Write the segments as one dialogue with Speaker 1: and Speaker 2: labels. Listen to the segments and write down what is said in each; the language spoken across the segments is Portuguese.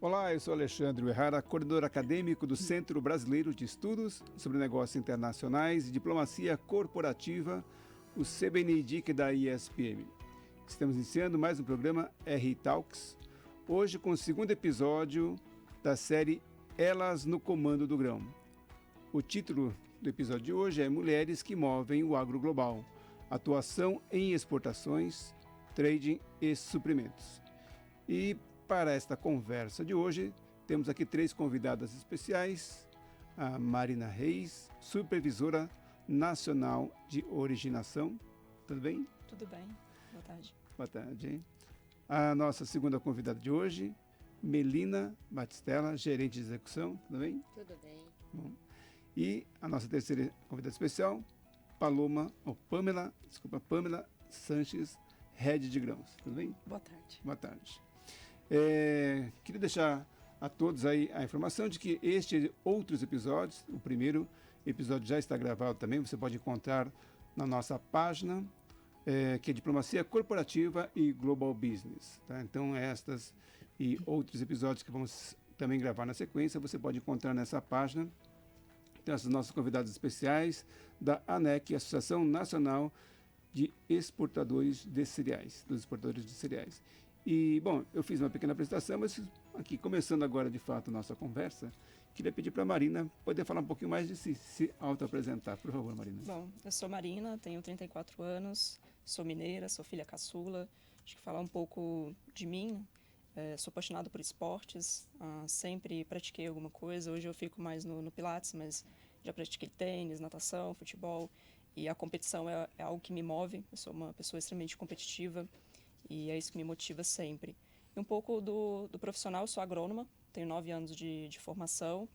Speaker 1: Olá, eu sou Alexandre Uehara, coordenador acadêmico do Centro Brasileiro de Estudos sobre Negócios Internacionais e Diplomacia Corporativa, o CBNDIC da ISPM. Estamos iniciando mais um programa RI Talks, hoje com o segundo episódio da série Elas no Comando do Grão. O título do episódio de hoje é Mulheres que Movem o Agro Global, Atuação em Exportações, Trading e Suprimentos. E para esta conversa de hoje, temos aqui três convidadas especiais, a Marina Reis, Supervisora Nacional de Originação. Tudo bem?
Speaker 2: Tudo bem. Boa tarde.
Speaker 1: Boa tarde. A nossa segunda convidada de hoje, Melina Batistella, Gerente de Execução. Tudo bem?
Speaker 3: Tudo bem.
Speaker 1: Bom. E a nossa terceira convidada especial, Pamela Sanches, Head de Grãos. Tudo bem?
Speaker 2: Boa tarde.
Speaker 1: Boa tarde. Queria deixar a todos aí a informação de que este e outros episódios, o primeiro episódio já está gravado também, você pode encontrar na nossa página, que é Diplomacia Corporativa e Global Business. Tá? Então, estas e outros episódios que vamos também gravar na sequência, você pode encontrar nessa página. Então, esses nossos convidados especiais da ANEC, Associação Nacional de Exportadores de Cereais, dos exportadores de cereais. E, bom, eu fiz uma pequena apresentação, mas aqui, começando agora, de fato, a nossa conversa, queria pedir para a Marina poder falar um pouquinho mais de si, se auto-apresentar. Por favor, Marina.
Speaker 2: Bom, eu sou Marina, tenho 34 anos, sou mineira, sou filha caçula. Acho que falar um pouco de mim, sou apaixonada por esportes, sempre pratiquei alguma coisa. Hoje eu fico mais no Pilates, mas já pratiquei tênis, natação, futebol. E a competição é algo que me move, eu sou uma pessoa extremamente competitiva. E é isso que me motiva sempre. E um pouco do profissional, eu sou agrônoma, tenho 9 anos de formação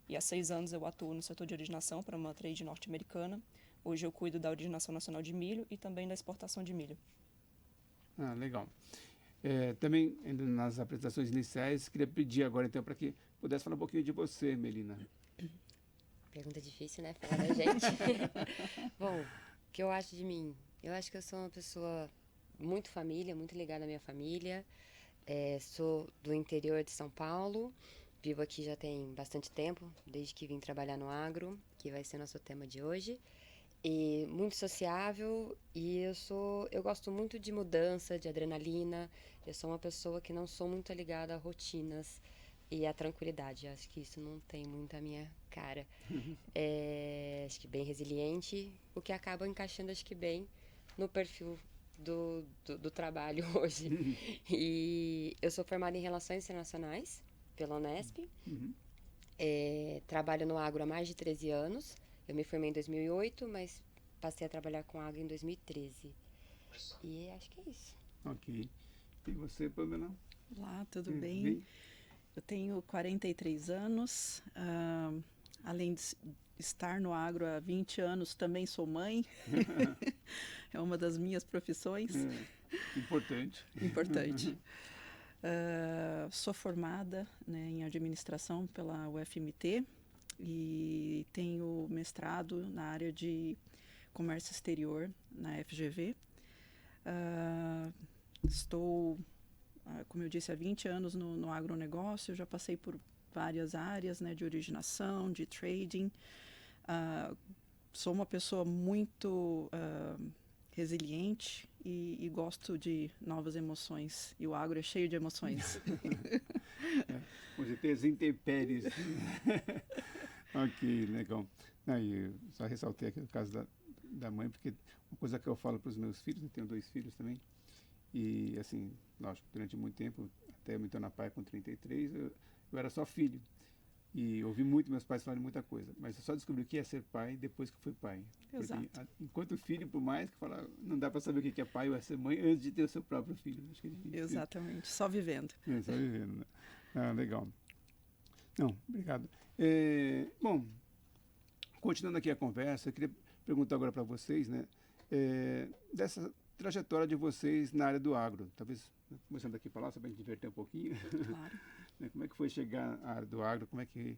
Speaker 2: e há 6 anos eu atuo no setor de originação para uma trade norte-americana. Hoje eu cuido da originação nacional de milho e também da exportação de milho.
Speaker 1: Ah, legal. Também, nas apresentações iniciais, queria pedir agora então para que pudesse falar um pouquinho de você, Melina.
Speaker 3: Pergunta difícil, né? Falar da gente. Bom, o que eu acho de mim? Eu acho que eu sou uma pessoa muito família, muito ligada à minha família. Sou do interior de São Paulo, vivo aqui já tem bastante tempo, desde que vim trabalhar no agro, que vai ser nosso tema de hoje. E muito sociável, e eu gosto muito de mudança, de adrenalina. Eu sou uma pessoa que não sou muito ligada a rotinas e a tranquilidade. Acho que isso não tem muito a minha cara. Acho que bem resiliente, o que acaba encaixando, acho que bem no perfil do trabalho hoje. E eu sou formada em Relações Internacionais pela Unesp. Trabalho no agro há mais de 13 anos. Eu me formei em 2008, mas passei a trabalhar com agro em 2013. E acho que é isso.
Speaker 1: Ok. E você, Pamela?
Speaker 4: Olá, tudo bem? Eu tenho 43 anos. Além de estar no agro há 20 anos, também sou mãe. É uma das minhas profissões.
Speaker 1: Importante.
Speaker 4: Importante. Sou formada, né, em administração pela UFMT e tenho mestrado na área de comércio exterior na FGV. Estou, como eu disse, há 20 anos no agronegócio. Já passei por várias áreas, né, de originação, de trading. Sou uma pessoa muito resiliente e gosto de novas emoções. E o agro é cheio de emoções.
Speaker 1: Com certeza, intempéries. Ok, legal. Eu só ressaltei aqui o caso da mãe, porque uma coisa que eu falo para os meus filhos, eu tenho 2 filhos também, e assim, lógico, durante muito tempo, até eu me tornar pai com 33, eu era só filho. E ouvi muito meus pais falarem muita coisa, mas eu só descobri o que é ser pai depois que fui pai.
Speaker 4: Exato.
Speaker 1: Porque, enquanto filho, por mais que falar, não dá para saber o que é pai ou ser mãe antes de ter o seu próprio filho. Acho que é difícil.
Speaker 4: Exatamente, só vivendo.
Speaker 1: Só vivendo, né? Legal. Não, obrigado. Bom, continuando aqui a conversa, eu queria perguntar agora para vocês, né, dessa trajetória de vocês na área do agro. Talvez, começando aqui para lá, só para a gente divertir um pouquinho.
Speaker 4: Claro.
Speaker 1: Como é que foi chegar à área do agro? Como é que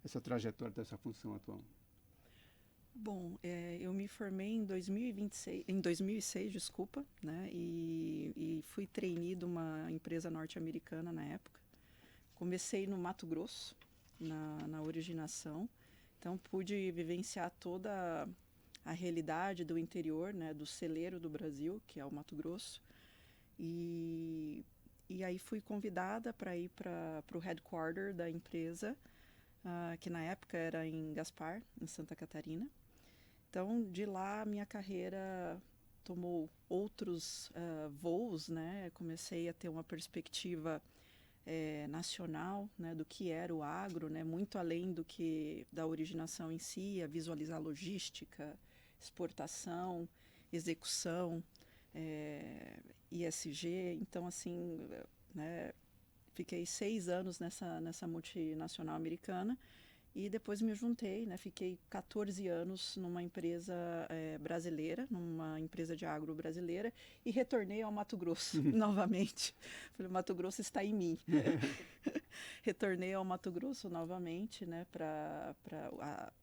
Speaker 1: essa trajetória dessa função atual?
Speaker 4: Bom, eu me formei em 2006, desculpa, né? E fui trainee de uma empresa norte-americana na época, comecei no Mato Grosso, na originação. Então, pude vivenciar toda a realidade do interior, né, do celeiro do Brasil, que é o Mato Grosso. E aí fui convidada para ir para o headquarter da empresa, que na época era em Gaspar, em Santa Catarina. Então, de lá, minha carreira tomou outros voos, né? Comecei a ter uma perspectiva nacional, né, do que era o agro, né, muito além do que da originação em si, a visualizar logística, exportação, execução, ISG. Então, assim, né, fiquei 6 anos nessa multinacional americana e depois me juntei, né, fiquei 14 anos numa empresa brasileira, numa empresa de agro brasileira, e retornei ao Mato Grosso novamente. Falei, o Mato Grosso está em mim. Retornei ao Mato Grosso novamente, né,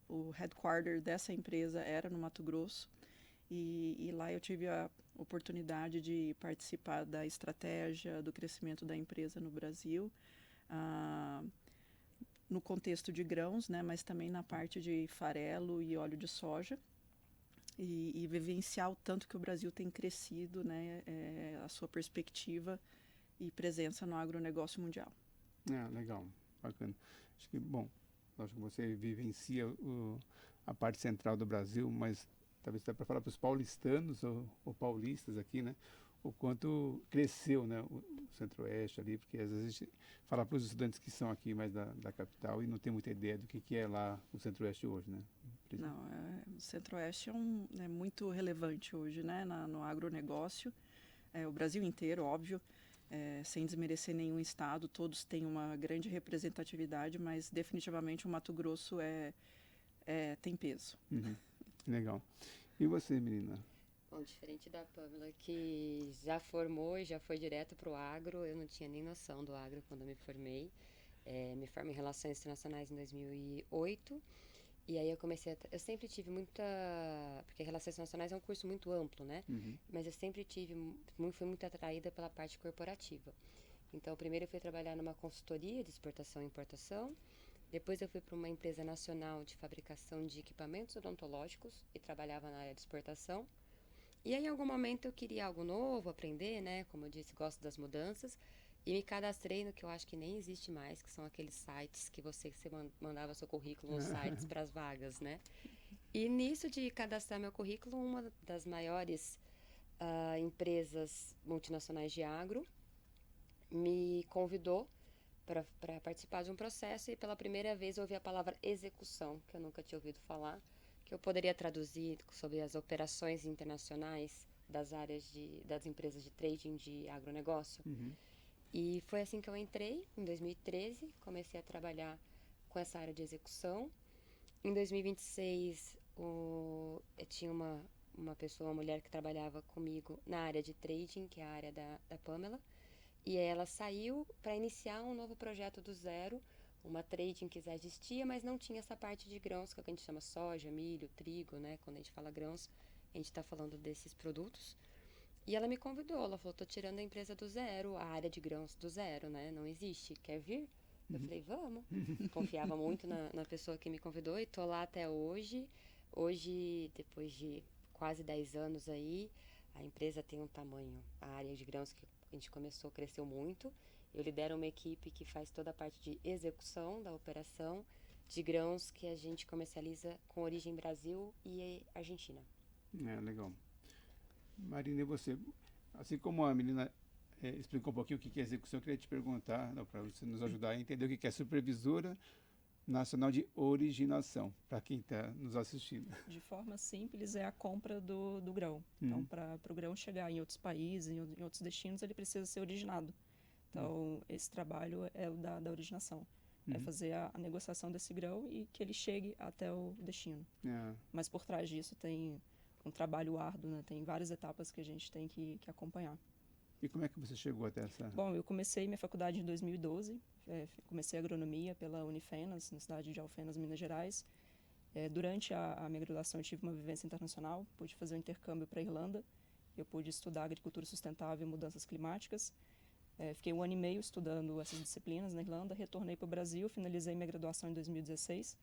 Speaker 4: o headquarter dessa empresa era no Mato Grosso, e lá eu tive a oportunidade de participar da estratégia do crescimento da empresa no Brasil, no contexto de grãos, né, mas também na parte de farelo e óleo de soja, e vivenciar o tanto que o Brasil tem crescido, né, a sua perspectiva e presença no agronegócio mundial.
Speaker 1: Legal, bacana. Acho que, bom, acho que você vivencia a parte central do Brasil, mas talvez dá para falar para os paulistanos ou paulistas aqui, né, o quanto cresceu, né, o Centro-Oeste ali, porque às vezes a gente fala para os estudantes que são aqui mais da capital e não tem muita ideia do que é lá o Centro-Oeste hoje, né?
Speaker 4: Não, o Centro-Oeste é muito relevante hoje, né, no agronegócio. O Brasil inteiro, óbvio, sem desmerecer nenhum estado, todos têm uma grande representatividade, mas definitivamente o Mato Grosso tem peso.
Speaker 1: Uhum. Legal. E você, menina?
Speaker 3: Bom, diferente da Pamela, que já formou e já foi direto para o agro, eu não tinha nem noção do agro quando eu me formei. Me formei em Relações Internacionais em 2008, e aí eu sempre tive muita... Porque Relações Internacionais é um curso muito amplo, né?
Speaker 1: Uhum.
Speaker 3: Mas eu sempre fui muito atraída pela parte corporativa. Então, primeiro eu fui trabalhar numa consultoria de exportação e importação, depois eu fui para uma empresa nacional de fabricação de equipamentos odontológicos e trabalhava na área de exportação. E aí, em algum momento, eu queria algo novo, aprender, né? Como eu disse, gosto das mudanças. E me cadastrei no que eu acho que nem existe mais, que são aqueles sites que você mandava seu currículo nos sites para as vagas, né? E nisso de cadastrar meu currículo, uma das maiores empresas multinacionais de agro me convidou para participar de um processo e pela primeira vez eu ouvi a palavra execução, que eu nunca tinha ouvido falar, que eu poderia traduzir sobre as operações internacionais das empresas de trading de agronegócio.
Speaker 1: Uhum.
Speaker 3: E foi assim que eu entrei, em 2013, comecei a trabalhar com essa área de execução. Em 2026, eu tinha uma mulher que trabalhava comigo na área de trading, que é a área da Pamela, e ela saiu para iniciar um novo projeto do zero, uma trading que já existia, mas não tinha essa parte de grãos, que é o que a gente chama soja, milho, trigo, né? Quando a gente fala grãos, a gente está falando desses produtos. E ela me convidou, ela falou, tô tirando a empresa do zero, a área de grãos do zero, né? Não existe, quer vir? Eu falei, vamos. Confiava muito na pessoa que me convidou e tô lá até hoje. Hoje, depois de quase 10 anos aí, a empresa tem um tamanho, a área de grãos que a gente começou, cresceu muito. Eu lidero uma equipe que faz toda a parte de execução da operação de grãos que a gente comercializa com origem Brasil e Argentina.
Speaker 1: Legal. Marina, e você? Assim como a menina explicou um pouquinho o que é execução, eu queria te perguntar, para você nos ajudar a entender o que é Supervisora Nacional de Originação, para quem está nos assistindo.
Speaker 2: De forma simples, é a compra do grão. Então, para o grão chegar em outros países, em outros destinos, ele precisa ser originado. Então, esse trabalho é o da originação. É fazer a negociação desse grão e que ele chegue até o destino. Mas por trás disso tem um trabalho árduo, né? Tem várias etapas que a gente tem que acompanhar.
Speaker 1: E como é que você chegou até essa...
Speaker 2: Bom, eu comecei minha faculdade em 2012. Comecei agronomia pela Unifenas, na cidade de Alfenas, Minas Gerais. Durante a minha graduação, eu tive uma vivência internacional. Pude fazer um intercâmbio para a Irlanda. Eu pude estudar agricultura sustentável e mudanças climáticas. Fiquei 1 ano e meio estudando essas disciplinas na Irlanda, retornei para o Brasil, finalizei minha graduação em 2016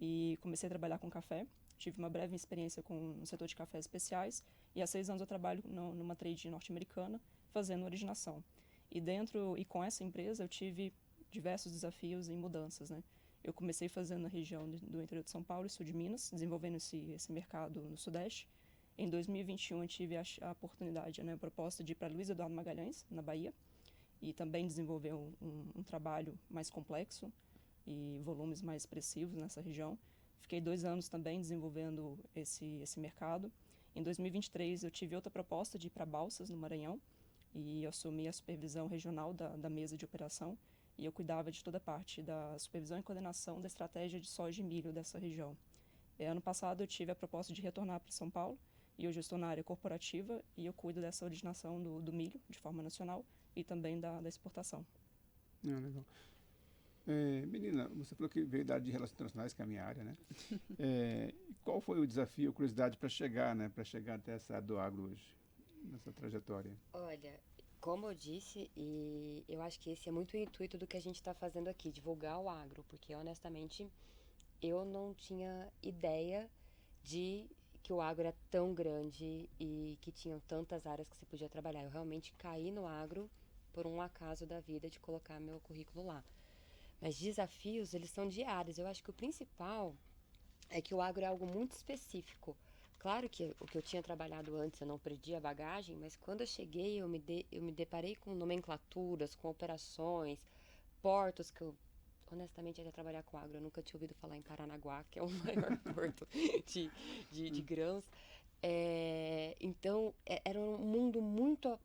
Speaker 2: e comecei a trabalhar com café. Tive uma breve experiência no setor de cafés especiais e há 6 anos eu trabalho numa trade norte-americana fazendo originação. E com essa empresa eu tive diversos desafios e mudanças, né? Eu comecei fazendo na região do interior de São Paulo e sul de Minas, desenvolvendo esse mercado no Sudeste. Em 2021 eu tive a oportunidade, né, a proposta de ir para Luiz Eduardo Magalhães, na Bahia, e também desenvolver um trabalho mais complexo e volumes mais expressivos nessa região. Fiquei 2 anos também desenvolvendo esse mercado. Em 2023 eu tive outra proposta de ir para Balsas, no Maranhão, e eu assumi a supervisão regional da mesa de operação, e eu cuidava de toda a parte da supervisão e coordenação da estratégia de soja e milho dessa região. Ano passado eu tive a proposta de retornar para São Paulo, e hoje eu estou na área corporativa e eu cuido dessa originação do milho de forma nacional e também da exportação.
Speaker 1: Legal. Menina, você falou que veio da área de relações internacionais, que é a minha área, né? Qual foi o desafio, a curiosidade para chegar, né? Para chegar até essa área do agro hoje, nessa trajetória?
Speaker 3: Olha, como eu disse, e eu acho que esse é muito o intuito do que a gente está fazendo aqui, divulgar o agro, porque honestamente eu não tinha ideia de que o agro era tão grande e que tinham tantas áreas que você podia trabalhar. Eu realmente caí no agro por um acaso da vida de colocar meu currículo lá. Mas desafios, eles são diários. Eu acho que o principal é que o agro é algo muito específico. Claro que o que eu tinha trabalhado antes eu não perdi a bagagem, mas quando eu cheguei eu me deparei com nomenclaturas, com operações, portos que eu honestamente ia trabalhar com agro. Eu nunca tinha ouvido falar em Paranaguá, que é o maior porto de grãos. Então, era um mundo muito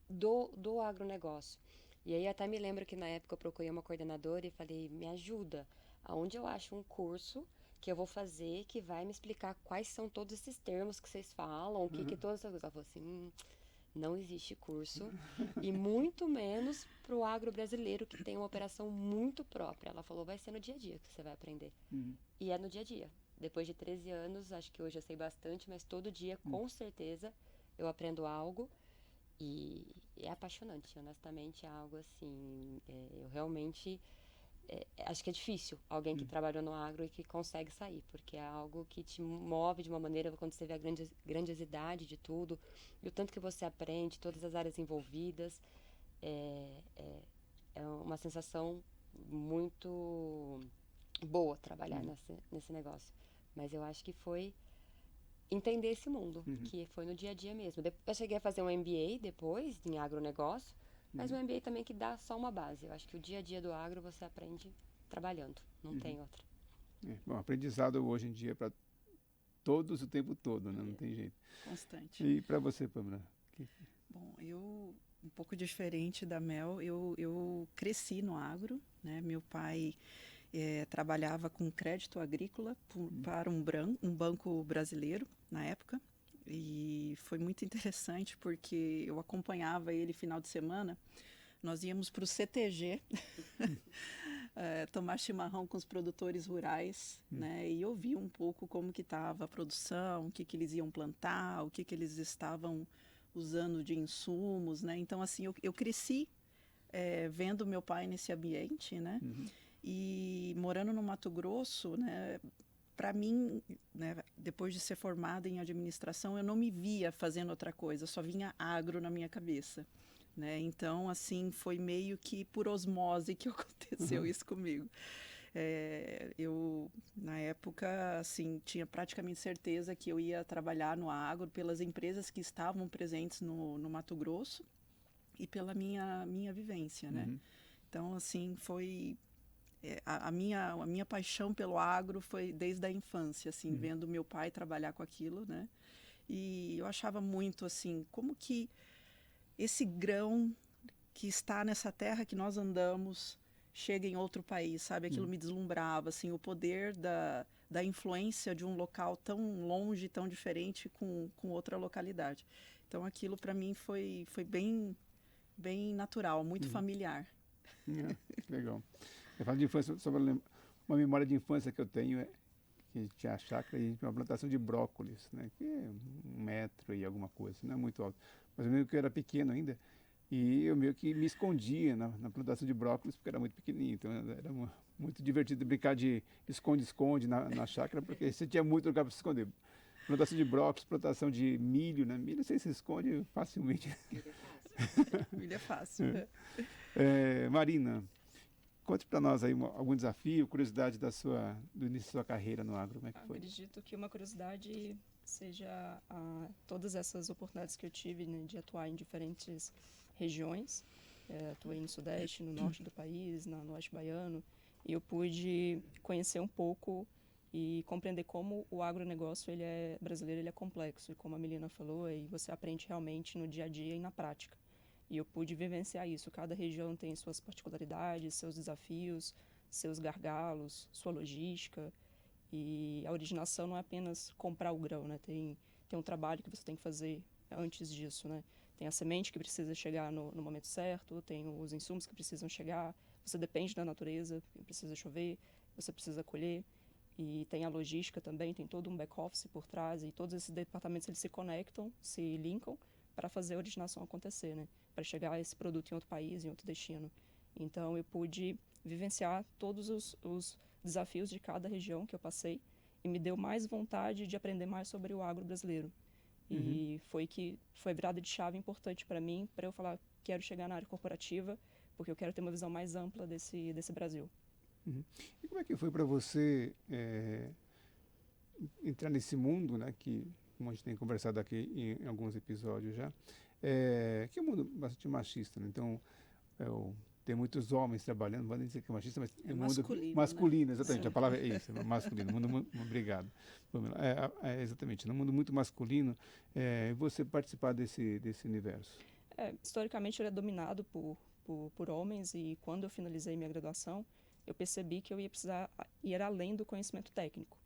Speaker 3: do agronegócio. E aí até me lembro que na época eu procurei uma coordenadora e falei, me ajuda, aonde eu acho um curso que eu vou fazer que vai me explicar quais são todos esses termos que vocês falam, o que todas essas coisas. Ela falou assim, não existe curso e muito menos para o agro brasileiro que tem uma operação muito própria. Ela falou, vai ser no dia a dia que você vai aprender. E é no dia a dia. Depois de 13 anos, acho que hoje eu sei bastante, mas todo dia, com certeza, eu aprendo algo. E é apaixonante, honestamente, é algo assim, eu realmente acho que é difícil alguém que trabalhou no agro e que consegue sair, porque é algo que te move de uma maneira, quando você vê a grandiosidade de tudo, e o tanto que você aprende, todas as áreas envolvidas, é uma sensação muito boa trabalhar nesse negócio. Mas eu acho que foi entender esse mundo, que foi no dia a dia mesmo. Eu cheguei a fazer um MBA depois, em agronegócio, mas um MBA também que dá só uma base. Eu acho que o dia a dia do agro você aprende trabalhando, não tem outra.
Speaker 1: Bom, aprendizado hoje em dia para todos o tempo todo, né? Não tem jeito.
Speaker 4: Constante.
Speaker 1: E para você, Pamela?
Speaker 4: Bom, eu, um pouco diferente da Mel, eu cresci no agro, né? Meu pai trabalhava com crédito agrícola para um banco brasileiro na época. E foi muito interessante porque eu acompanhava ele final de semana. Nós íamos para o CTG tomar chimarrão com os produtores rurais, né? E ouvir um pouco como que estava a produção, o que eles iam plantar, o que eles estavam usando de insumos, né? Então, assim, eu cresci vendo meu pai nesse ambiente, né? E morando no Mato Grosso, né? Para mim, né, depois de ser formada em administração, eu não me via fazendo outra coisa, só vinha agro na minha cabeça, né? Então, assim, foi meio que por osmose que aconteceu isso comigo. Eu, na época, assim, tinha praticamente certeza que eu ia trabalhar no agro pelas empresas que estavam presentes no Mato Grosso e pela minha vivência, né? Então, assim, foi... A minha paixão pelo agro foi desde a infância, assim, vendo meu pai trabalhar com aquilo, né? E eu achava muito, assim, como que esse grão que está nessa terra que nós andamos chega em outro país, sabe? Aquilo me deslumbrava, assim, o poder da influência de um local tão longe, tão diferente com outra localidade. Então, aquilo para mim foi bem, bem natural, muito familiar.
Speaker 1: Legal. Eu falo de infância, sobre uma memória de infância que eu tenho, que a gente tinha a chácara e a gente tinha uma plantação de brócolis, né? Que é 1 metro e alguma coisa, não é muito alto. Mas eu lembro que eu era pequeno ainda E eu meio que me escondia na plantação de brócolis, porque era muito pequenininho. Então era muito divertido brincar de esconde-esconde na chácara, porque você tinha muito lugar para se esconder. Plantação de brócolis, plantação de milho, né? Milho você se esconde facilmente.
Speaker 4: Milho é fácil.
Speaker 1: Marina, conte para nós aí algum desafio, curiosidade do início da sua carreira no agro, como é que foi?
Speaker 2: Acredito que uma curiosidade seja todas essas oportunidades que eu tive, né, de atuar em diferentes regiões. Atuei no Sudeste, no Norte do país, no Oeste Baiano, e eu pude conhecer um pouco e compreender como o agronegócio brasileiro ele é complexo, e como a Melina falou, e você aprende realmente no dia a dia e na prática. E eu pude vivenciar isso. Cada região tem suas particularidades, seus desafios, seus gargalos, sua logística. E a originação não é apenas comprar o grão, né? Tem um trabalho que você tem que fazer antes disso, né? Tem a semente que precisa chegar no momento certo, tem os insumos que precisam chegar, você depende da natureza, precisa chover, você precisa colher. E tem a logística também, tem todo um back-office por trás, e todos esses departamentos eles se conectam, se linkam para fazer a originação acontecer, né? Para chegar a esse produto em outro país, em outro destino. Então, eu pude vivenciar todos os desafios de cada região que eu passei e me deu mais vontade de aprender mais sobre o agro brasileiro. E foi a virada de chave importante para mim, para eu falar, quero chegar na área corporativa, porque eu quero ter uma visão mais ampla desse Brasil.
Speaker 1: E como é que foi para você entrar nesse mundo, né, que, como a gente tem conversado aqui em alguns episódios já, que é um mundo bastante machista, né? Então, tem muitos homens trabalhando, não vou nem dizer que é machista, mas é um mundo masculino, né? Exatamente,
Speaker 4: Sim.
Speaker 1: a palavra é isso, masculino, obrigado. Exatamente, num mundo muito masculino, você participar desse universo.
Speaker 2: Historicamente, ele é dominado por homens, e quando eu finalizei minha graduação, eu percebi que eu ia precisar ir além do conhecimento técnico,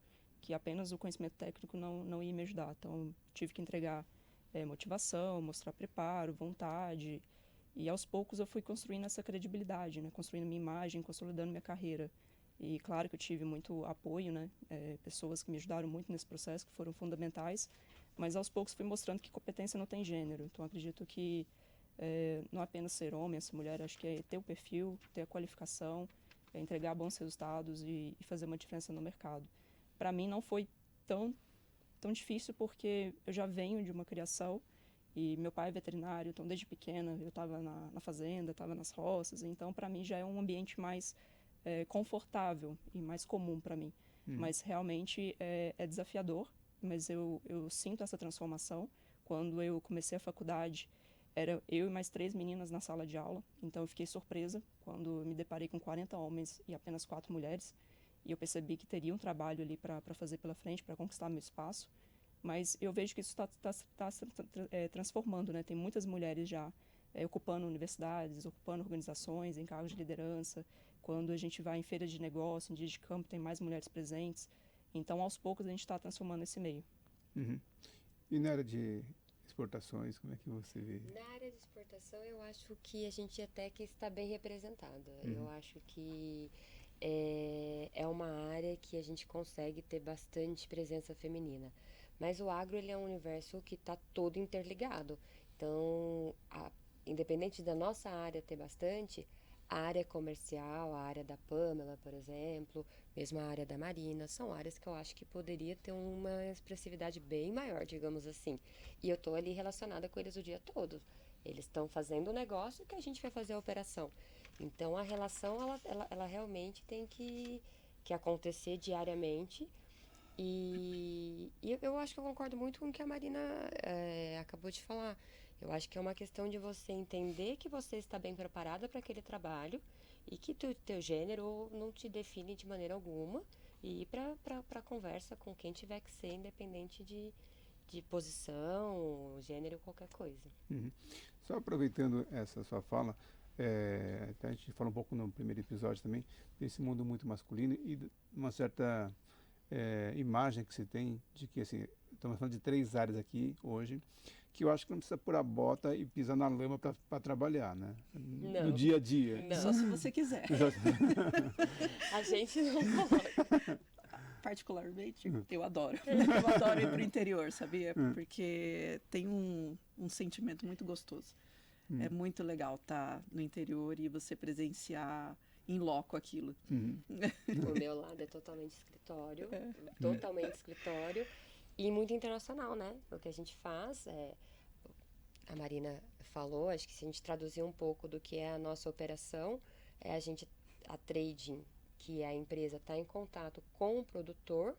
Speaker 2: que apenas o conhecimento técnico não ia me ajudar. Então, tive que entregar motivação, mostrar preparo, vontade, e aos poucos eu fui construindo essa credibilidade, né? Construindo minha imagem, consolidando minha carreira. E claro que eu tive muito apoio, né? Pessoas que me ajudaram muito nesse processo, que foram fundamentais, mas aos poucos fui mostrando que competência não tem gênero. Então, acredito que não apenas ser homem, ser mulher, acho que é ter o perfil, ter a qualificação, entregar bons resultados e fazer uma diferença no mercado. Para mim não foi tão difícil, porque eu já venho de uma criação, e meu pai é veterinário, então desde pequena eu estava na fazenda, estava nas roças, então para mim já é um ambiente mais confortável e mais comum para mim. Mas realmente é desafiador, mas eu sinto essa transformação. Quando eu comecei a faculdade, era eu e mais 3 meninas na sala de aula, então eu fiquei surpresa quando me deparei com 40 homens e apenas 4 mulheres, e eu percebi que teria um trabalho ali para fazer pela frente, para conquistar meu espaço. Mas eu vejo que isso está se transformando, né? Tem muitas mulheres já ocupando universidades, ocupando organizações, em cargos de liderança. Quando a gente vai em feiras de negócio, em dias de campo, tem mais mulheres presentes. Então, aos poucos, a gente está transformando esse meio.
Speaker 1: E na área de exportações, como é que você vê?
Speaker 3: Na área de exportação, eu acho que a gente até que está bem representado. Eu acho que é uma área que a gente consegue ter bastante presença feminina. Mas o agro, ele é um universo que está todo interligado. Então, independente da nossa área ter bastante, a área comercial, a área da Pamela, por exemplo, mesmo a área da Marina, são áreas que eu acho que poderia ter uma expressividade bem maior, digamos assim. E eu estou ali relacionada com eles o dia todo. Eles estão fazendo o negócio que a gente vai fazer a operação. Então, a relação, ela realmente tem que acontecer diariamente. E eu acho que eu concordo muito com o que a Marina acabou de falar. Eu acho que é uma questão de você entender que você está bem preparada para aquele trabalho e que teu gênero não te define de maneira alguma, e ir para a conversa com quem tiver que ser, independente de posição, gênero, qualquer coisa.
Speaker 1: Só aproveitando essa sua fala, a gente falou um pouco no primeiro episódio também, desse mundo muito masculino e uma certa imagem que se tem de que, assim, estamos falando de 3 áreas aqui hoje, que eu acho que não precisa pôr a bota e pisar na lama para trabalhar, né? No dia a dia.
Speaker 3: Não.
Speaker 4: Só se você quiser.
Speaker 3: A gente não coloca.
Speaker 4: Particularmente, eu adoro. Eu adoro ir pro interior, sabia? Porque tem um sentimento muito gostoso. É muito legal estar no interior e você presenciar em loco aquilo.
Speaker 3: O meu lado é totalmente escritório e muito internacional, né? O que a gente faz a Marina falou, acho que se a gente traduzir um pouco do que é a nossa operação, a trading, que é a empresa está em contato com o produtor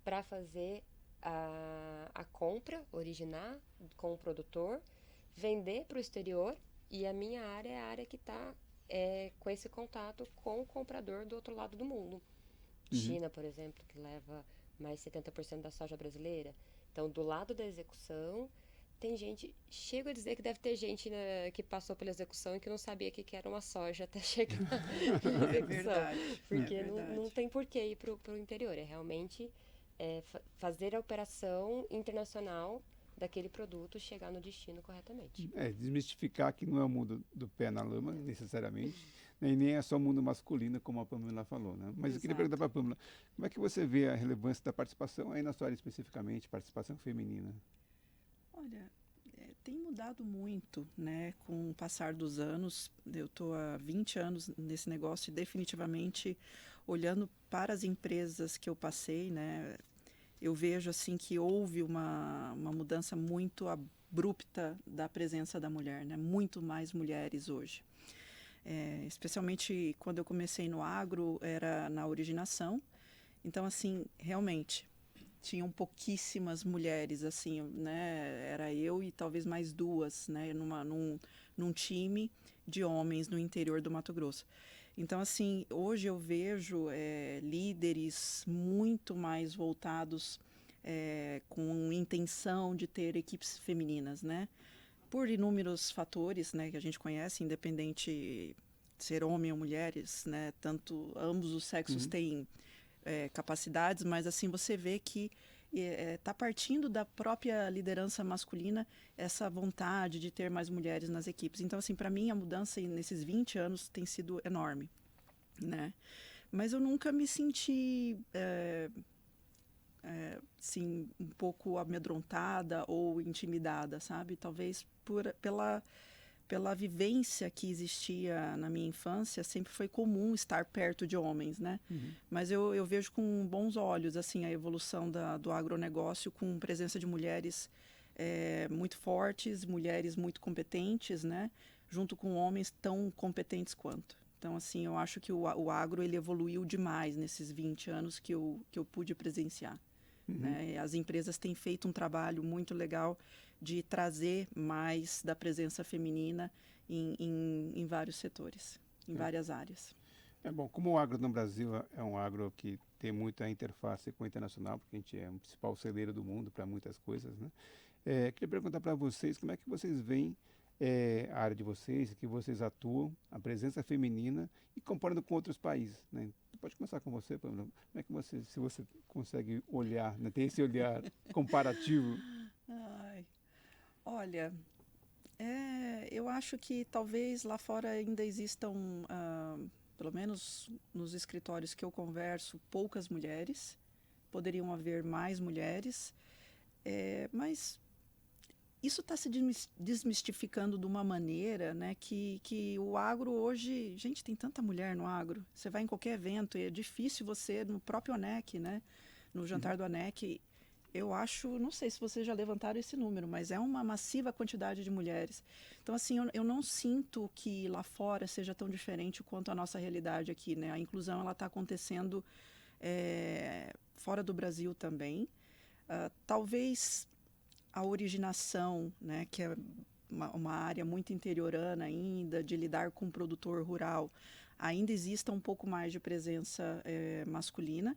Speaker 3: para fazer a compra, originar com o produtor, vender para o exterior, e a minha área é a área que está com esse contato com o comprador do outro lado do mundo. China, por exemplo, que leva mais 70% da soja brasileira. Então, do lado da execução, tem gente, chego a dizer que deve ter gente que passou pela execução e que não sabia que era uma soja até chegar na execução.
Speaker 4: Verdade.
Speaker 3: Porque não tem porquê ir para o interior, é realmente fazer a operação internacional daquele produto chegar no destino corretamente.
Speaker 1: Desmistificar que não é o mundo do pé na lama, necessariamente, nem é só o mundo masculino, como a Pamela falou, né? Mas eu queria perguntar para a Pamela, como é que você vê a relevância da participação, aí na sua área especificamente, participação feminina?
Speaker 4: Olha, tem mudado muito, né, com o passar dos anos. Eu estou há 20 anos nesse negócio e definitivamente, olhando para as empresas que eu passei, né, eu vejo assim que houve uma mudança muito abrupta da presença da mulher, né? Muito mais mulheres hoje. Especialmente quando eu comecei no agro, era na originação. Então, assim, realmente, tinham pouquíssimas mulheres, assim, né? Era eu e talvez mais duas, né? Num time de homens no interior do Mato Grosso. Então, assim, hoje eu vejo líderes muito mais voltados com intenção de ter equipes femininas, né? Por inúmeros fatores, né, que a gente conhece, independente de ser homem ou mulheres, né? Ambos os sexos têm capacidades, mas assim você vê que está partindo da própria liderança masculina essa vontade de ter mais mulheres nas equipes. Então, assim, para mim a mudança nesses 20 anos tem sido enorme, né? Mas eu nunca me senti assim, um pouco amedrontada ou intimidada, sabe? Talvez pela vivência que existia na minha infância, sempre foi comum estar perto de homens, né? Mas eu vejo com bons olhos, assim, a evolução do agronegócio com presença de mulheres muito fortes, mulheres muito competentes, né? Junto com homens tão competentes quanto. Então, assim, eu acho que o agro ele evoluiu demais nesses 20 anos que eu pude presenciar. Né? As empresas têm feito um trabalho muito legal de trazer mais da presença feminina em vários setores, em várias áreas.
Speaker 1: Bom, como o agro no Brasil é um agro que tem muita interface com o internacional, porque a gente é um principal celeiro do mundo para muitas coisas, né? Queria perguntar para vocês como é que vocês veem a área de vocês, que vocês atuam, a presença feminina e comparando com outros países, né? Pode começar com você, Pamela. Como é que se você consegue olhar, né, ter esse olhar comparativo?
Speaker 4: Olha, eu acho que talvez lá fora ainda existam, pelo menos nos escritórios que eu converso, poucas mulheres. Poderiam haver mais mulheres, mas isso está se desmistificando de uma maneira, né, que o agro hoje... Gente, tem tanta mulher no agro. Você vai em qualquer evento, é difícil você, no próprio ANEC, né, no jantar do ANEC, eu acho, não sei se vocês já levantaram esse número, mas é uma massiva quantidade de mulheres. Então, assim, eu não sinto que lá fora seja tão diferente quanto a nossa realidade aqui, né? A inclusão, ela está acontecendo fora do Brasil também. Talvez a originação, né, que é uma área muito interiorana ainda, de lidar com o produtor rural, ainda exista um pouco mais de presença masculina,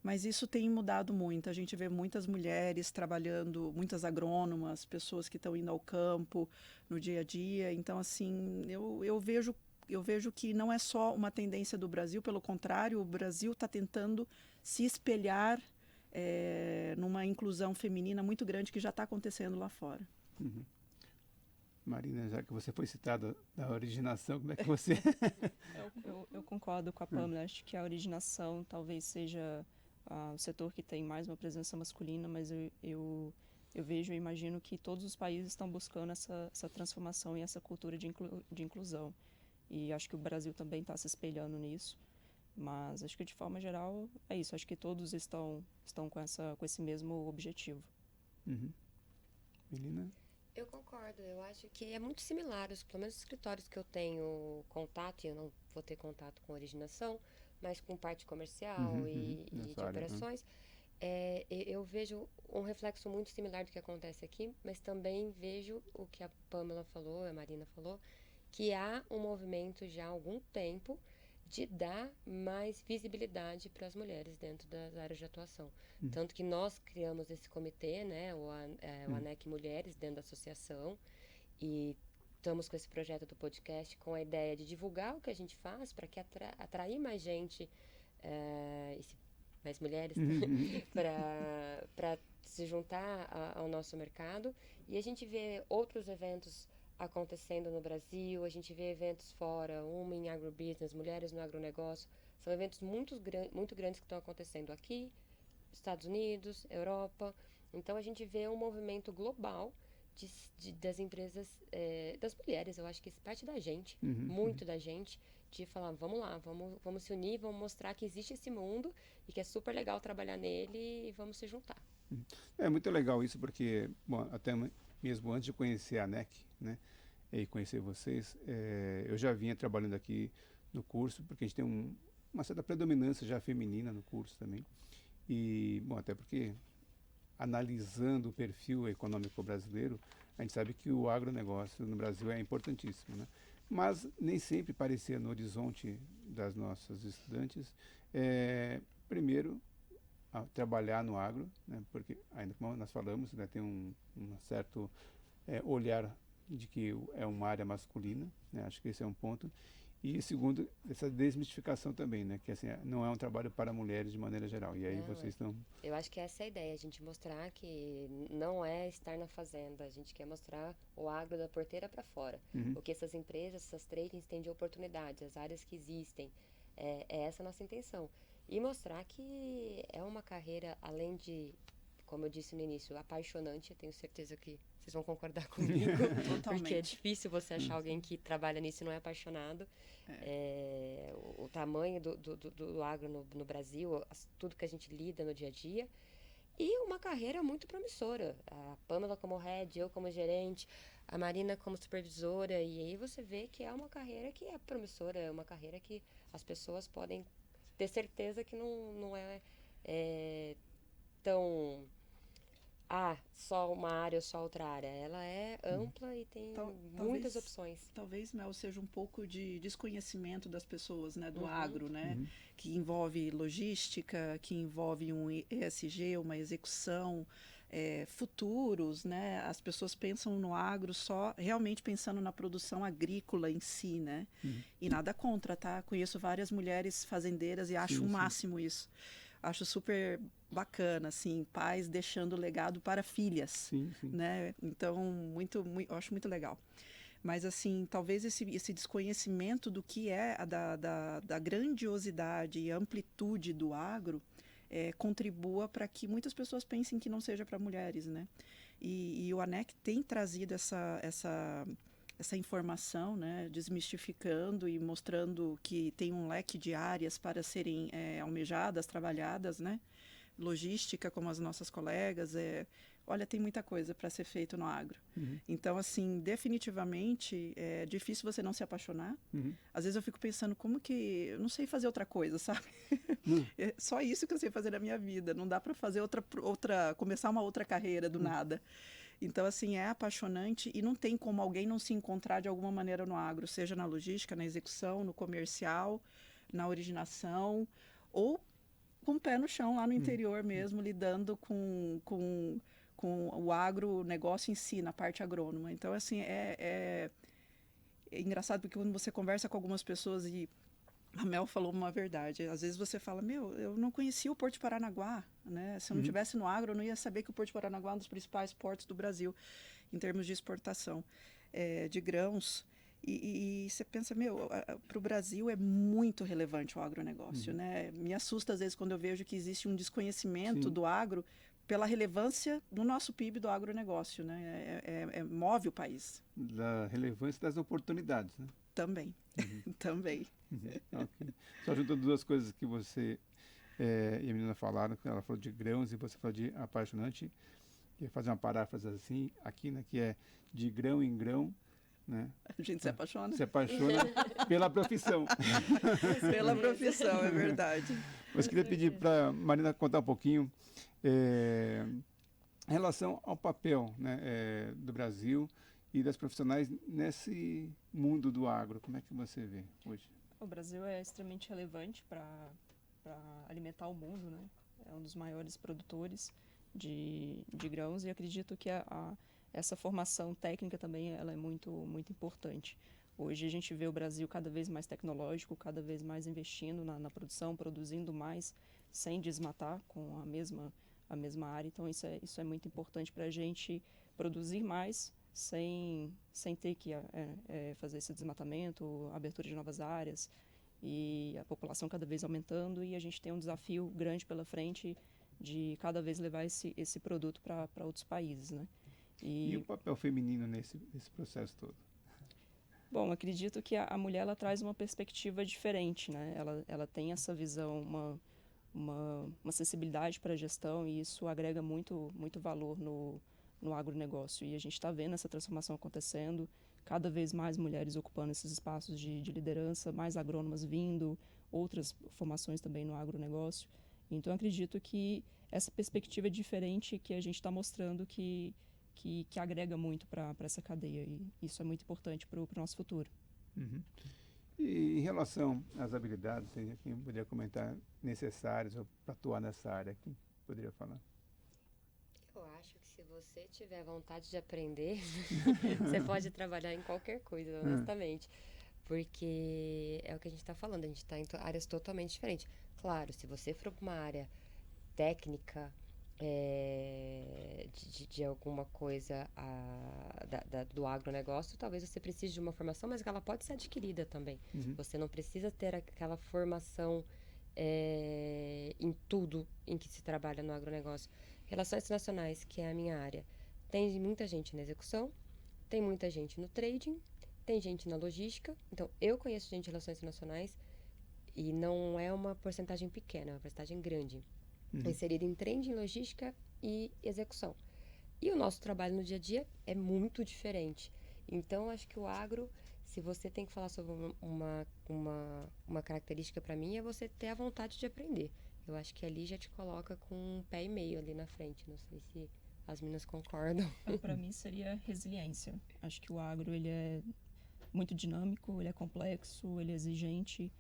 Speaker 4: mas isso tem mudado muito. A gente vê muitas mulheres trabalhando, muitas agrônomas, pessoas que estão indo ao campo no dia a dia. Então, assim, eu vejo que não é só uma tendência do Brasil, pelo contrário, o Brasil está tentando se espelhar numa inclusão feminina muito grande que já está acontecendo lá fora.
Speaker 1: Marina, já que você foi citada da originação, como é que você...
Speaker 2: Eu concordo com a Pamela. Acho que a originação talvez seja o setor que tem mais uma presença masculina, mas eu eu vejo e imagino que todos os países estão buscando essa transformação e essa cultura de inclusão. E acho que o Brasil também está se espelhando nisso. Mas acho que, de forma geral, é isso. Acho que todos estão com esse mesmo objetivo.
Speaker 1: Uhum. Melina?
Speaker 3: Eu concordo, eu acho que é muito similar, pelo menos os escritórios que eu tenho contato, e eu não vou ter contato com originação, mas com parte comercial e de
Speaker 1: área,
Speaker 3: operações, eu vejo um reflexo muito similar do que acontece aqui, mas também vejo o que a Pamela falou, a Marina falou, que há um movimento já há algum tempo de dar mais visibilidade para as mulheres dentro das áreas de atuação. Tanto que nós criamos esse comitê, né, o ANEC Mulheres, dentro da associação, e estamos com esse projeto do podcast com a ideia de divulgar o que a gente faz para que atrair mais gente, mais mulheres, para se juntar ao nosso mercado. E a gente vê outros eventos acontecendo no Brasil, a gente vê eventos fora, em agrobusiness, mulheres no agronegócio. São eventos muito grandes que estão acontecendo aqui, Estados Unidos, Europa. Então, a gente vê um movimento global das empresas, das mulheres. Eu acho que isso parte da gente, muito da gente, de falar, vamos lá, vamos se unir, vamos mostrar que existe esse mundo e que é super legal trabalhar nele e vamos se juntar.
Speaker 1: É muito legal isso, porque, bom, até mesmo antes de conhecer a ANEC, né, e conhecer vocês, eu já vinha trabalhando aqui no curso, porque a gente tem uma certa predominância já feminina no curso também. E, bom, até porque, analisando o perfil econômico brasileiro, a gente sabe que o agronegócio no Brasil é importantíssimo, né? Mas nem sempre parecia no horizonte das nossas estudantes, primeiro, trabalhar no agro, né? Porque, ainda como nós falamos, né, tem um certo olhar de que é uma área masculina, né? Acho que esse é um ponto. E segundo, essa desmistificação também, né? Que assim, não é um trabalho para mulheres de maneira geral. E aí vocês estão...
Speaker 3: Eu acho que essa é a ideia, a gente mostrar que não é estar na fazenda, a gente quer mostrar o agro da porteira para fora. O que essas empresas, essas tradings têm de oportunidades, as áreas que existem. É essa a nossa intenção. E mostrar que é uma carreira, além de, como eu disse no início, apaixonante, eu tenho certeza que vocês vão concordar comigo, porque é difícil você achar alguém que trabalha nisso e não é apaixonado. O tamanho do agro no Brasil, tudo que a gente lida no dia a dia, e uma carreira muito promissora. A Pamela como head, eu como gerente, a Marina como supervisora, e aí você vê que é uma carreira que é promissora, é uma carreira que as pessoas podem ter certeza que não é tão... só uma área ou só outra área. Ela é ampla e tem muitas opções.
Speaker 4: Talvez, Mel, seja um pouco de desconhecimento das pessoas, né, do agro, né, que envolve logística, que envolve um ESG, uma execução, futuros, né? As pessoas pensam no agro só realmente pensando na produção agrícola em si, né? E nada contra, tá? Conheço várias mulheres fazendeiras e acho o máximo isso. Acho super bacana, assim, pais deixando legado para filhas, né? Então, eu acho muito legal. Mas, assim, talvez esse desconhecimento do que é da grandiosidade e amplitude do agro contribua para que muitas pessoas pensem que não seja para mulheres, né? E o ANEC tem trazido essa informação, né, desmistificando e mostrando que tem um leque de áreas para serem almejadas, trabalhadas, né? Logística, como as nossas colegas, olha, tem muita coisa para ser feito no agro. Então, assim, definitivamente é difícil você não se apaixonar. Às vezes eu fico pensando como que eu não sei fazer outra coisa, sabe? É só isso que eu sei fazer na minha vida. Não dá para fazer começar uma outra carreira do nada. Então, assim, é apaixonante e não tem como alguém não se encontrar de alguma maneira no agro, seja na logística, na execução, no comercial, na originação, ou com o pé no chão lá no interior mesmo, lidando com o agronegócio em si, na parte agrônoma. Então, assim, é engraçado porque quando você conversa com algumas pessoas e a Mel falou uma verdade. Às vezes você fala, eu não conhecia o Porto de Paranaguá, né? Se eu não estivesse no agro, eu não ia saber que o Porto de Paranaguá é um dos principais portos do Brasil em termos de exportação de grãos. E você pensa, para o Brasil é muito relevante o agronegócio, né? Me assusta às vezes quando eu vejo que existe um desconhecimento do agro pela relevância do nosso PIB do agronegócio, né? Move o país.
Speaker 1: Da relevância das oportunidades, né?
Speaker 4: Também, também.
Speaker 1: Ok. Só juntando duas coisas que você e a menina falaram, ela falou de grãos e você falou de apaixonante. Queria fazer uma paráfrase assim, aqui, né, que é de grão em grão, né?
Speaker 4: A gente se apaixona.
Speaker 1: Se apaixona pela profissão.
Speaker 4: Pela profissão, é verdade.
Speaker 1: Mas queria pedir para a Marina contar um pouquinho em relação ao papel, né, do Brasil e das profissionais nesse mundo do agro. Como é que você vê hoje?
Speaker 2: O Brasil é extremamente relevante para alimentar o mundo, né? É um dos maiores produtores de grãos e acredito que essa formação técnica também ela é muito, muito importante. Hoje a gente vê o Brasil cada vez mais tecnológico, cada vez mais investindo na produção, produzindo mais, sem desmatar com a mesma área. Então isso é muito importante para a gente produzir mais sem ter que fazer esse desmatamento, abertura de novas áreas e a população cada vez aumentando e a gente tem um desafio grande pela frente de cada vez levar esse produto para outros países, né?
Speaker 1: E o papel feminino nesse processo todo?
Speaker 2: Bom, acredito que a mulher ela traz uma perspectiva diferente, né? Ela tem essa visão, uma sensibilidade para a gestão e isso agrega muito, muito valor no agronegócio. E a gente está vendo essa transformação acontecendo, cada vez mais mulheres ocupando esses espaços de liderança, mais agrônomas vindo, outras formações também no agronegócio. Então, acredito que essa perspectiva é diferente que a gente está mostrando que agrega muito para essa cadeia e isso é muito importante para o nosso futuro.
Speaker 1: Uhum. E em relação às habilidades, quem poderia comentar necessárias para atuar nessa área? Quem poderia falar?
Speaker 3: Eu acho que se você tiver vontade de aprender, você pode trabalhar em qualquer coisa, honestamente. Porque é o que a gente está falando, a gente está em áreas totalmente diferentes. Claro, se você for para uma área técnica, de alguma coisa do agronegócio, talvez você precise de uma formação, mas ela pode ser adquirida também.
Speaker 1: Uhum.
Speaker 3: Você não precisa ter aquela formação em tudo em que se trabalha no agronegócio. Relações internacionais, que é a minha área, tem muita gente na execução, tem muita gente no trading, tem gente na logística. Então, eu conheço gente de relações internacionais e não é uma porcentagem pequena, é uma porcentagem grande. Inserida em trading, logística e execução. E o nosso trabalho no dia a dia é muito diferente. Então, acho que o agro, se você tem que falar sobre uma característica para mim, é você ter a vontade de aprender. Eu acho que ali já te coloca com um pé e meio ali na frente. Não sei se as meninas concordam.
Speaker 2: Para mim seria resiliência. Acho que o agro ele é muito dinâmico, ele é complexo, ele é exigente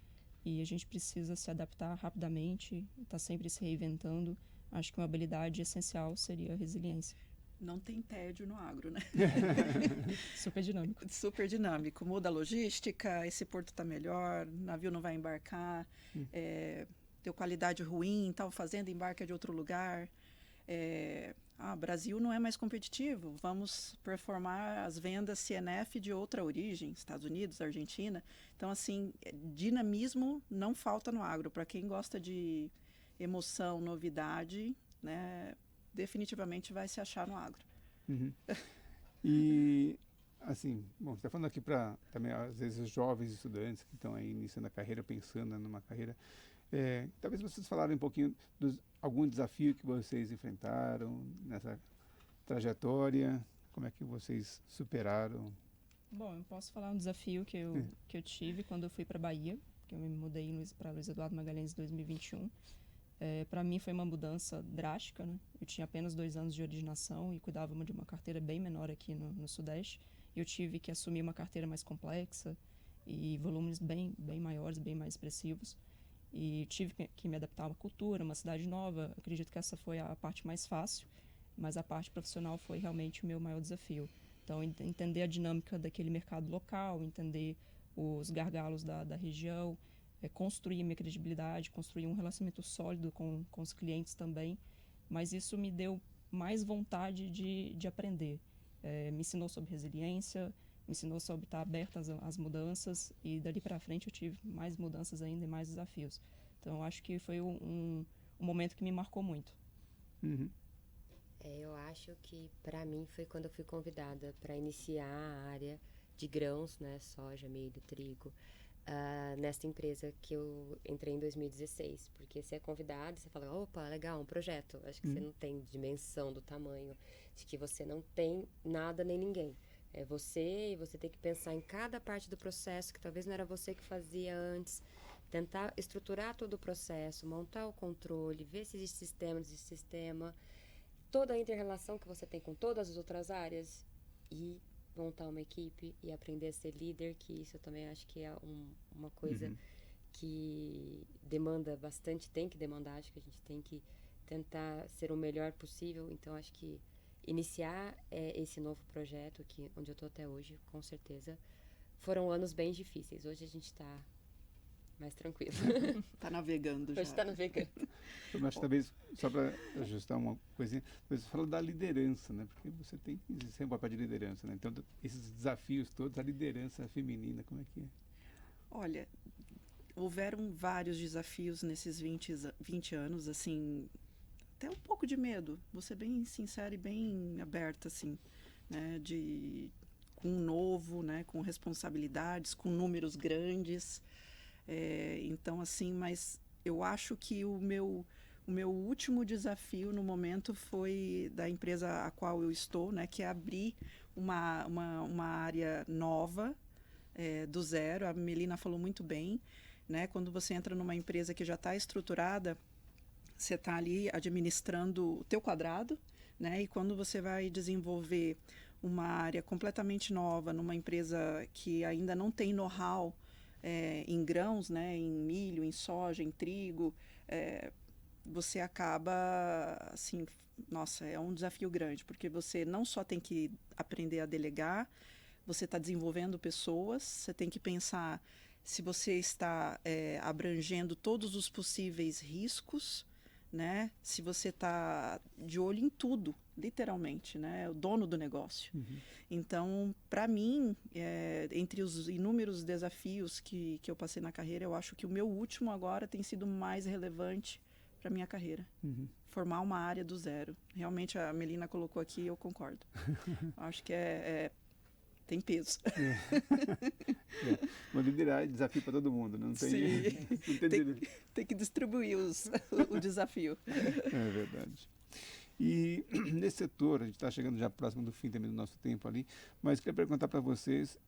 Speaker 2: e a gente precisa se adaptar rapidamente, está sempre se reinventando. Acho que uma habilidade essencial seria a resiliência.
Speaker 4: Não tem tédio no agro, né?
Speaker 2: Super dinâmico.
Speaker 4: Super dinâmico. Muda a logística, esse porto está melhor, o navio não vai embarcar, deu qualidade ruim, tal fazenda embarca de outro lugar. Brasil não é mais competitivo, vamos performar as vendas CNF de outra origem, Estados Unidos, Argentina. Então, assim, dinamismo não falta no agro. Para quem gosta de emoção, novidade, né, definitivamente vai se achar no agro.
Speaker 1: Uhum. E, assim, bom, você está falando aqui para também, às vezes, os jovens estudantes que estão aí iniciando a carreira, pensando numa carreira. Talvez vocês falarem um pouquinho de algum desafio que vocês enfrentaram nessa trajetória, como é que vocês superaram?
Speaker 2: Bom, eu posso falar um desafio que eu tive quando eu fui para a Bahia, que eu me mudei para Luiz Eduardo Magalhães em 2021. Para mim foi uma mudança drástica, né? Eu tinha apenas 2 anos de originação e cuidava de uma carteira bem menor aqui no Sudeste. E eu tive que assumir uma carteira mais complexa e volumes bem maiores, bem mais expressivos. E tive que me adaptar a uma cultura, uma cidade nova. Acredito que essa foi a parte mais fácil, mas a parte profissional foi realmente o meu maior desafio. Então, entender a dinâmica daquele mercado local, entender os gargalos da região, construir minha credibilidade, construir um relacionamento sólido com os clientes também. Mas isso me deu mais vontade de aprender. Me ensinou sobre resiliência, me ensinou sobre estar aberta às mudanças e dali para frente eu tive mais mudanças ainda e mais desafios. Então, acho que foi um momento que me marcou muito.
Speaker 1: Uhum.
Speaker 3: Eu acho que para mim foi quando eu fui convidada para iniciar a área de grãos, né, soja, milho, trigo, nesta empresa que eu entrei em 2016. Porque você é convidado, você fala, opa, legal, um projeto. Acho que você não tem dimensão do tamanho, de que você não tem nada nem ninguém. É você, e você tem que pensar em cada parte do processo, que talvez não era você que fazia antes, tentar estruturar todo o processo, montar o controle, ver se existe sistema, não existe sistema, toda a inter-relação que você tem com todas as outras áreas e montar uma equipe e aprender a ser líder, que isso eu também acho que é uma coisa que demanda bastante, tem que demandar, acho que a gente tem que tentar ser o melhor possível. Então acho que iniciar esse novo projeto aqui, onde eu estou até hoje, com certeza, foram anos bem difíceis. Hoje a gente está mais tranquilo.
Speaker 4: Tá navegando já.
Speaker 3: Hoje está navegando.
Speaker 1: Eu acho que talvez, só para ajustar uma coisinha, você fala da liderança, né? Porque você tem que exercer um papel de liderança, né? Então, esses desafios todos, a liderança feminina, como é que é?
Speaker 4: Olha, houveram vários desafios nesses 20 anos, assim, até um pouco de medo, vou ser bem sincera e bem aberta, assim, né? Com um novo, né? Com responsabilidades, com números grandes. Então, assim, mas eu acho que o meu último desafio no momento foi da empresa a qual eu estou, né? Que é abrir uma área nova, do zero. A Melina falou muito bem, né? Quando você entra numa empresa que já está estruturada, você está ali administrando o teu quadrado, né? E quando você vai desenvolver uma área completamente nova, numa empresa que ainda não tem know-how em grãos, né? Em milho, em soja, em trigo, você acaba, assim, nossa, é um desafio grande, porque você não só tem que aprender a delegar, você está desenvolvendo pessoas, você tem que pensar se você está abrangendo todos os possíveis riscos, né? Se você está de olho em tudo, literalmente, né? O dono do negócio. Então, para mim, entre os inúmeros desafios que eu passei na carreira, eu acho que o meu último agora tem sido mais relevante para minha carreira. Formar uma área do zero. Realmente, a Melina colocou aqui, eu concordo. Acho que tem peso.
Speaker 1: Uma liderar é desafio para todo mundo, não tem,
Speaker 4: Sim.
Speaker 1: não tem
Speaker 4: Tem que distribuir o desafio.
Speaker 1: É verdade. E nesse setor, a gente está chegando já próximo do fim também do nosso tempo ali, mas queria perguntar para vocês,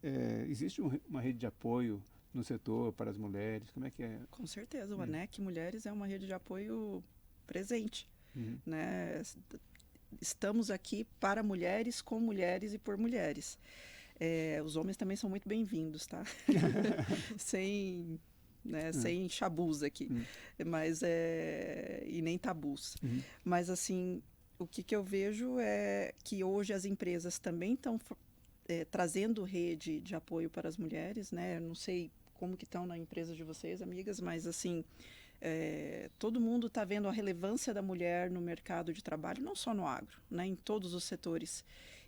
Speaker 1: existe uma rede de apoio no setor para as mulheres? Como é que é?
Speaker 4: Com certeza, o ANEC Mulheres é uma rede de apoio presente, né? Estamos aqui para mulheres, com mulheres e por mulheres. Os homens também são muito bem-vindos, tá? Sem chabus aqui, mas e nem tabus. Mas assim, o que eu vejo é que hoje as empresas também estão trazendo rede de apoio para as mulheres, né? Eu não sei como que estão na empresa de vocês, amigas, mas assim, todo mundo está vendo a relevância da mulher no mercado de trabalho, não só no agro, né? Em todos os setores.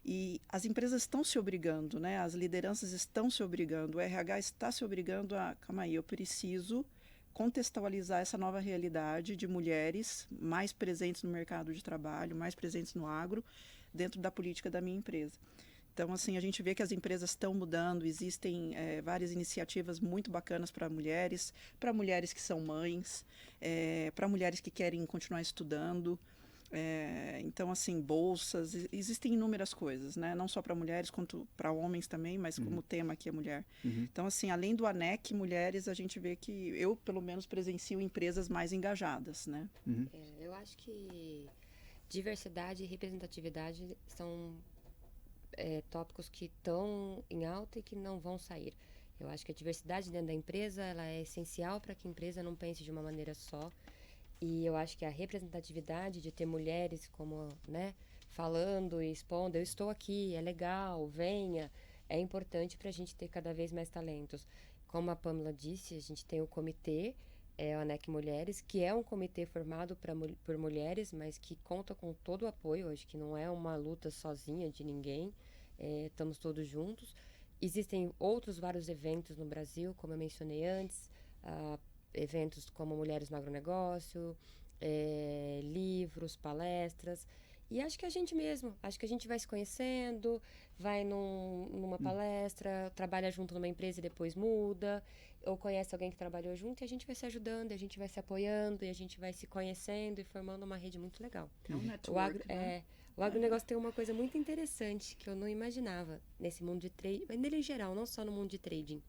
Speaker 4: E as empresas estão se obrigando, né? As lideranças estão se obrigando, o RH está se obrigando calma aí, eu preciso contextualizar essa nova realidade de mulheres mais presentes no mercado de trabalho, mais presentes no agro, dentro da política da minha empresa. Então, assim, a gente vê que as empresas estão mudando, existem várias iniciativas muito bacanas para mulheres que são mães, para mulheres que querem continuar estudando. Então, assim, bolsas, existem inúmeras coisas, né? Não só para mulheres, quanto para homens também, mas como tema aqui é mulher. Então, assim, além do ANEC Mulheres, a gente vê que eu, pelo menos, presencio empresas mais engajadas, né?
Speaker 3: Eu acho que diversidade e representatividade são tópicos que estão em alta e que não vão sair. Eu acho que a diversidade dentro da empresa ela é essencial para que a empresa não pense de uma maneira só. E eu acho que a representatividade de ter mulheres como, né, falando e expondo, eu estou aqui, é legal, venha, é importante para a gente ter cada vez mais talentos. Como a Pamela disse, a gente tem o comitê, o ANEC Mulheres, que é um comitê formado por mulheres, mas que conta com todo o apoio, acho que não é uma luta sozinha de ninguém, estamos todos juntos. Existem vários eventos no Brasil, como eu mencionei antes, eventos como Mulheres no Agronegócio, livros, palestras, E acho que a gente mesmo, acho que a gente vai se conhecendo, vai numa palestra, trabalha junto numa empresa e depois muda, ou conhece alguém que trabalhou junto e a gente vai se ajudando, a gente vai se apoiando, e a gente vai se conhecendo e formando uma rede muito legal.
Speaker 4: É um network, né?
Speaker 3: O agronegócio tem uma coisa muito interessante que eu não imaginava nesse mundo de trading, mas nele em geral, não só no mundo de trading.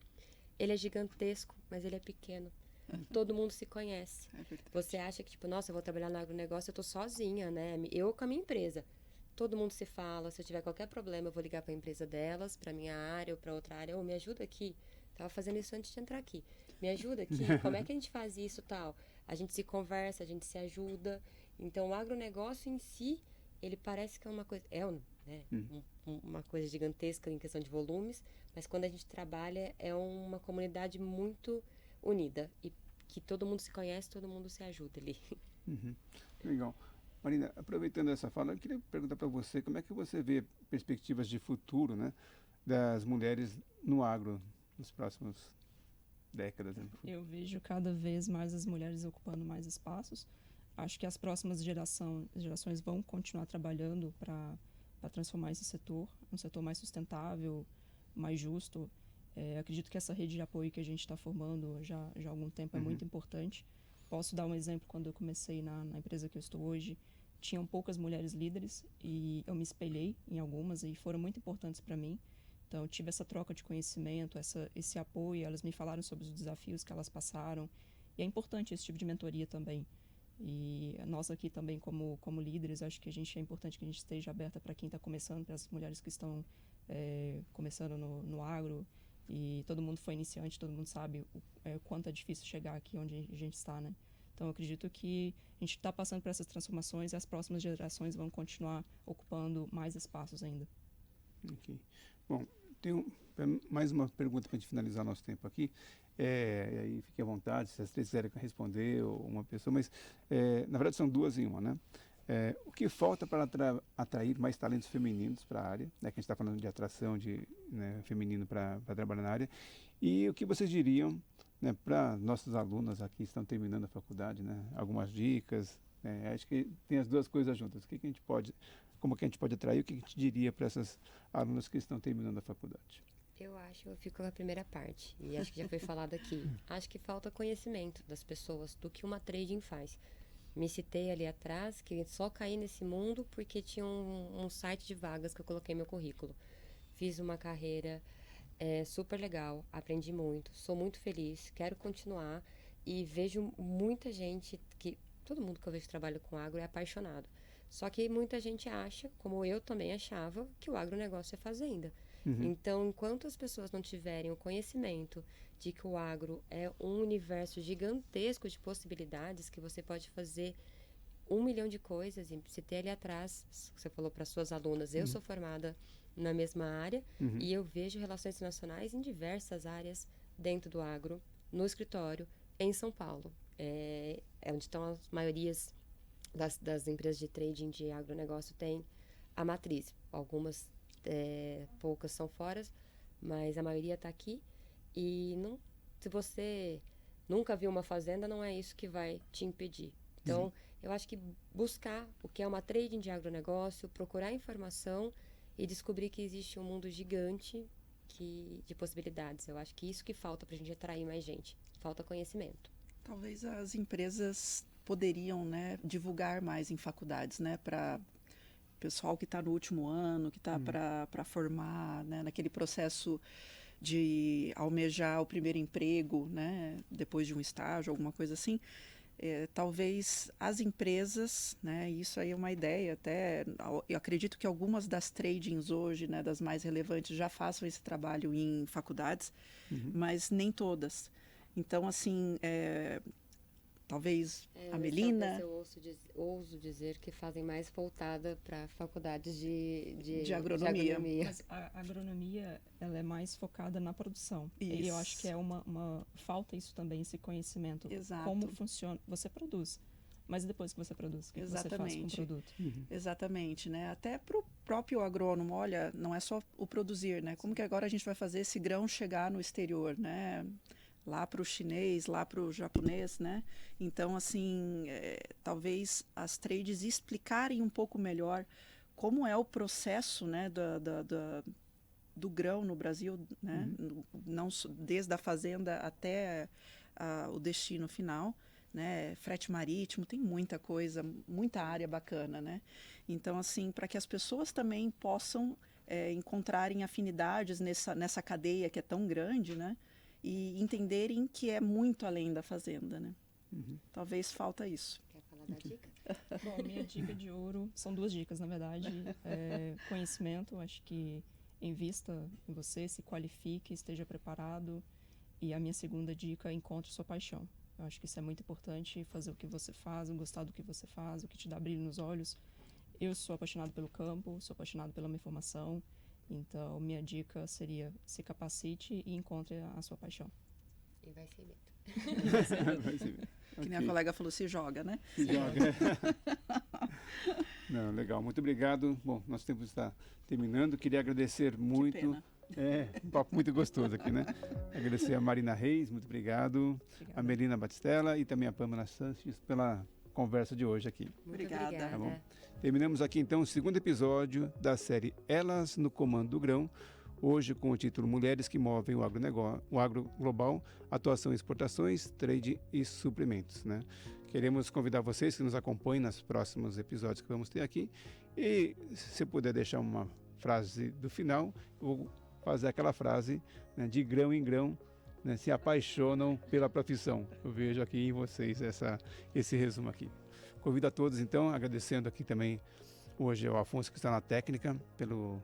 Speaker 3: Ele é gigantesco, mas ele é pequeno. Todo mundo se conhece.
Speaker 4: É verdade.
Speaker 3: Você acha que, tipo, nossa, eu vou trabalhar no agronegócio, eu tô sozinha, né? Eu com a minha empresa. Todo mundo se fala, se eu tiver qualquer problema, eu vou ligar para a empresa delas, para minha área ou para outra área. Ou me ajuda aqui. Tava fazendo isso antes de entrar aqui. Me ajuda aqui. Como é que a gente faz isso, tal? A gente se conversa, a gente se ajuda. Então, o agronegócio em si, ele parece que é uma coisa... uma coisa gigantesca em questão de volumes, mas quando a gente trabalha, é uma comunidade muito unida e que todo mundo se conhece, todo mundo se ajuda ali.
Speaker 1: Legal. Marina, aproveitando essa fala, eu queria perguntar para você como é que você vê perspectivas de futuro, né, das mulheres no agro nos próximos décadas. Né?
Speaker 2: Eu vejo cada vez mais as mulheres ocupando mais espaços. Acho que as próximas gerações vão continuar trabalhando para transformar esse setor, um setor mais sustentável, mais justo. Acredito que essa rede de apoio que a gente está formando já há algum tempo é muito importante. Posso dar um exemplo, quando eu comecei na empresa que eu estou hoje, tinham poucas mulheres líderes e eu me espelhei em algumas e foram muito importantes para mim. Então, eu tive essa troca de conhecimento, esse apoio, elas me falaram sobre os desafios que elas passaram. E é importante esse tipo de mentoria também. E nós aqui também, como líderes, acho que é importante que a gente esteja aberta para quem está começando, para as mulheres que estão começando no agro. E todo mundo foi iniciante, todo mundo sabe o quanto é difícil chegar aqui onde a gente está, né? Então, eu acredito que a gente está passando por essas transformações e as próximas gerações vão continuar ocupando mais espaços ainda.
Speaker 1: Ok. Bom, tenho mais uma pergunta para a gente finalizar nosso tempo aqui. E aí fique à vontade, se as três quiserem responder, ou uma pessoa, mas na verdade são duas em uma, né? O que falta para atrair mais talentos femininos para a área, né, que a gente está falando de atração feminino para trabalhar na área, e o que vocês diriam, né, para nossos alunos aqui que estão terminando a faculdade, né, algumas dicas, acho que tem as duas coisas juntas, como que a gente pode atrair, o que a gente diria para essas alunas que estão terminando a faculdade?
Speaker 3: Eu fico com a primeira parte, e acho que já foi falado aqui. Acho que falta conhecimento das pessoas do que uma trading faz. Me citei ali atrás que só caí nesse mundo porque tinha um site de vagas que eu coloquei meu currículo. Fiz uma carreira super legal, aprendi muito, sou muito feliz, quero continuar e vejo muita gente, todo mundo que eu vejo que trabalha com agro é apaixonado. Só que muita gente acha, como eu também achava, que o agronegócio é fazenda. Então, enquanto as pessoas não tiverem o conhecimento de que o agro é um universo gigantesco de possibilidades, que você pode fazer 1 milhão de coisas, e se ter ali atrás, você falou para suas alunas, eu sou formada na mesma área e eu vejo relações internacionais em diversas áreas dentro do agro, no escritório, em São Paulo. É onde estão as maiorias das empresas de trading de agronegócio, tem a matriz. Algumas poucas são fora, mas a maioria está aqui. E se você nunca viu uma fazenda, não é isso que vai te impedir. Então, eu acho que buscar o que é uma trading de agronegócio, procurar informação e descobrir que existe um mundo gigante de possibilidades. Eu acho que isso que falta para a gente atrair mais gente. Falta conhecimento.
Speaker 4: Talvez as empresas poderiam, né, divulgar mais em faculdades, né, para pessoal que está no último ano, que está para formar, né, naquele processo de almejar o primeiro emprego, né, depois de um estágio, alguma coisa assim. Talvez as empresas, né, isso aí é uma ideia até, eu acredito que algumas das tradings hoje, né, das mais relevantes, já façam esse trabalho em faculdades, mas nem todas. Então, assim, talvez a Melina...
Speaker 3: Eu ouso dizer que fazem mais voltada para faculdades de
Speaker 4: agronomia.
Speaker 2: Mas a agronomia, ela é mais focada na produção.
Speaker 4: Isso.
Speaker 2: E eu acho que falta isso também, esse conhecimento.
Speaker 4: Exato.
Speaker 2: Como funciona. Você produz, mas depois que você produz, o que você faz com o produto?
Speaker 4: Exatamente, né? Até para o próprio agrônomo, olha, não é só o produzir, né? Como que agora a gente vai fazer esse grão chegar no exterior, né? lá para o chinês, lá para o japonês, né? Então, assim, talvez as trades explicarem um pouco melhor como é o processo, né, do grão no Brasil, né? Não desde a fazenda até o destino final, né? Frete marítimo, tem muita coisa, muita área bacana, né? Então, assim, para que as pessoas também possam encontrarem afinidades nessa cadeia que é tão grande, né? E entenderem que é muito além da fazenda, né? Talvez falta isso.
Speaker 3: Quer falar da dica?
Speaker 2: Bom, minha dica de ouro, são 2 dicas, na verdade. Conhecimento, acho que invista em você, se qualifique, esteja preparado. E a minha segunda dica, encontre sua paixão. Eu acho que isso é muito importante, fazer o que você faz, gostar do que você faz, o que te dá brilho nos olhos. Eu sou apaixonado pelo campo, sou apaixonado pela minha formação. Então, minha dica seria se capacite e encontre a sua paixão.
Speaker 3: E vai ser medo.
Speaker 1: Vai ser.
Speaker 4: Que nem a colega falou, se joga, né?
Speaker 1: Se joga. Não, legal, muito obrigado. Bom, nosso tempo está terminando. Queria agradecer muito.
Speaker 4: Que pena.
Speaker 1: Um papo muito gostoso aqui, né? Agradecer a Marina Reis, muito obrigado.
Speaker 2: Obrigada.
Speaker 1: A Melina Batistella e também a Pamela Sanches pela conversa de hoje aqui.
Speaker 3: Muito
Speaker 4: Obrigada.
Speaker 3: obrigada.
Speaker 1: Tá bom. Terminamos aqui então o segundo episódio da série Elas no Comando do Grão, hoje com o título Mulheres que Movem o Agro Global, Atuação em Exportações, Trade e Suprimentos, né? Queremos convidar vocês que nos acompanhem nos próximos episódios que vamos ter aqui e se você puder deixar uma frase do final, eu vou fazer aquela frase, né, de grão em grão, né, se apaixonam pela profissão. Eu vejo aqui em vocês esse resumo aqui. Convido a todos, então, agradecendo aqui também hoje ao Afonso, que está na técnica, pelo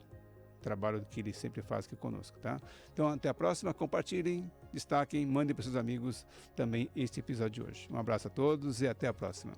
Speaker 1: trabalho que ele sempre faz aqui conosco, tá? Então, até a próxima, compartilhem, destaquem, mandem para seus amigos também este episódio de hoje. Um abraço a todos e até a próxima.